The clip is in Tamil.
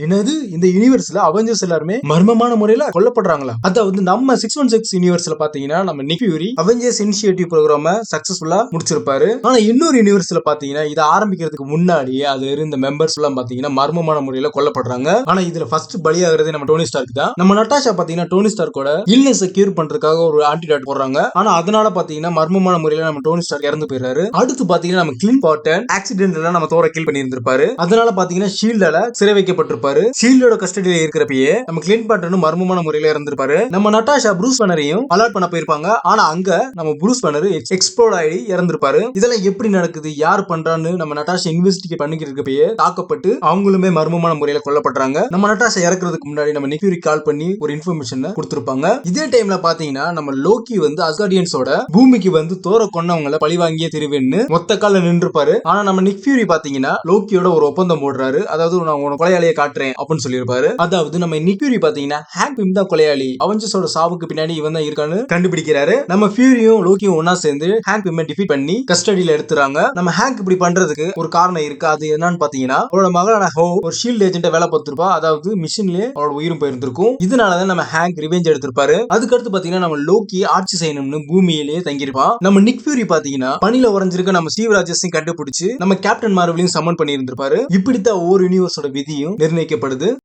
என்னது இந்த யூனிவர்ஸ்ல அவெஞ்சர்ஸ் எல்லாருமே மர்மமான முறையில கொல்லப்படுறாங்களா? அதாவது நம்ம 616 யூனிவர்ஸ்ல பாத்தீங்கன்னா நம்ம நிக் ஃபியூரி அவெஞ்சர்ஸ் இனிஷியேட்டிவ் ப்ரோக்ராம சக்சஸ்ஃபுல்லா முடிச்சிருப்பாரு. ஆனா இன்னொரு யூனிவர்ஸ்ல பாத்தீங்கன்னா இதை ஆரம்பிக்கிறதுக்கு முன்னாடியே அது இருந்த மெம்பர்ஸ் எல்லாம் பாத்தீங்கன்னா மர்மமான முறையில கொல்லப்படுறாங்க. ஆனா இதுல ஃபர்ஸ்ட் பலியாகிறது நம்ம டோனி ஸ்டார்க் தான். நம்ம நட்டாஷா பாத்தீங்கன்னா டோனி ஸ்டார்க்கோட இல்னஸ் கியூர் பண்றதுக்காக ஒரு ஆன்டிடாட் போடுறாங்க. ஆனா அதனால பாத்தீங்கன்னா மர்மமான முறையில நம்ம டோனி ஸ்டார்க் இறந்து போயிடுறாரு. அடுத்து பாத்தீங்கன்னா நம்ம கிளின் பாட்டன் ஆக்சிடென்ட்ல நம்ம தோர கில் பண்ணி இருந்திருப்பாரு. அதனால பாத்தீங்கன்னா ஷீல்டால சிறை வைக்கப்பட்டிருப்பாரு. ஷீல்டோட கஸ்டடியில இருக்கிறப்பயே நம்ம கிளின் பாட்டனும் மர்மமான முறையில இறந்திருப்பாரு. நம்ம நட்டாஷா ப்ரூஸ் பேனரையும் அலர்ட் பண்ண போயிருப்பாங்க. ஆனா அங்க நம்ம ப்ரூஸ் பேனர் எக்ஸ்ப்ளோட் ஆகி இறந்திருப்பாரு. இதெல்லாம் எப்படி நடக்குது, யார் பண்றான்னு நம்ம நட்டாஷா இன்வெஸ்டிகேட் பண்ணிக்கிட்டு இருக்கப்பயே தாக்கப்பட்டு அவங்களுமே மர்மமான முறையில கொல்லப்படுறாங்க. நம்ம நட்டாஷா இறக்குறதுக்கு முன்னாடி நம்ம நிக் ஃபியூரி கால் பண்ணி ஒரு இன்ஃபர்மேஷன் கொடுத்திருப்பாங்க. இதே டைம்ல பாத்தீங்கன்னா நம்ம லோக்கி வந்து அஸ்கார்டியன்ஸோட பூமிக்கு வந்து தோர கொன்னவங்களை பழி வாங்கியே திருவேன்னு மொத்த கால நின்றுப்பாரு. ஆனா நம்ம நிக் ஃபியூரி பாத்தீங்கன்னா லோக்கியோட ஒரு ஒப்பந்தம் போடுறாரு. அதாவது நான் உன கொலையாளியை காட்டுறேன் அப்படின்னு சொல்லியிருப்பாரு. அதாவது நம்ம நிக் ஃபியூரி பாத்தீங்கன்னா ஹேங்க் பிம் தான் கொலையாளி, அவெஞ்சர்ஸோட சாவுக்கு பின்னாடி இவன் தான் இருக்கான்னு கண்டுபிடிக்கிறாரு. நம்ம ஃபியூரியும் லோக்கியும் ஒன்னா சேர்ந்து ஹேங்க் பிம்மை டிஃபீட் பண்ணி கஸ்டடியில எடுத்துறாங்க. நம்ம ஹேங்க் இப்படி பண்றதுக்கு ஒரு காரணம் இருக்கு. அது என்னன்னு பாத்தீங்கன்னா அவரோட மகளான ஹோ ஒரு ஷீல்ட் ஏஜென்ட்டா வேலை பார்த்திருப்பா. அதாவது மிஷின்லயே அவரோட உயிரும் போயிருந்திருக்கும். இதனாலதான் நம்ம ஹேங்க் ரிவெஞ்ச் எடுத்திருப்பாரு. அதுக்கடுத்து பாத்தீங்கன்னா நம்ம லோக்கி ஆட்சி செய்யணும்னு பூமியிலேயே தங்கியிருப்பான். நம்ம நிக் ஃபியூரி பாத்தீங்கன்னா பனில உறைஞ்சிருக்க நம்ம ஸ்டீவ் ராஜர்ஸையும் கண்டுபிடிச்சு நம்ம கேப்டன் மார்வலையும் சமன் பண்ணி இருந்திருப்பாரு. இப்படித்தான் ஒவ்வொரு யூனிவர்ஸோட விதியும் நிர்ணயிக்கப்படுது.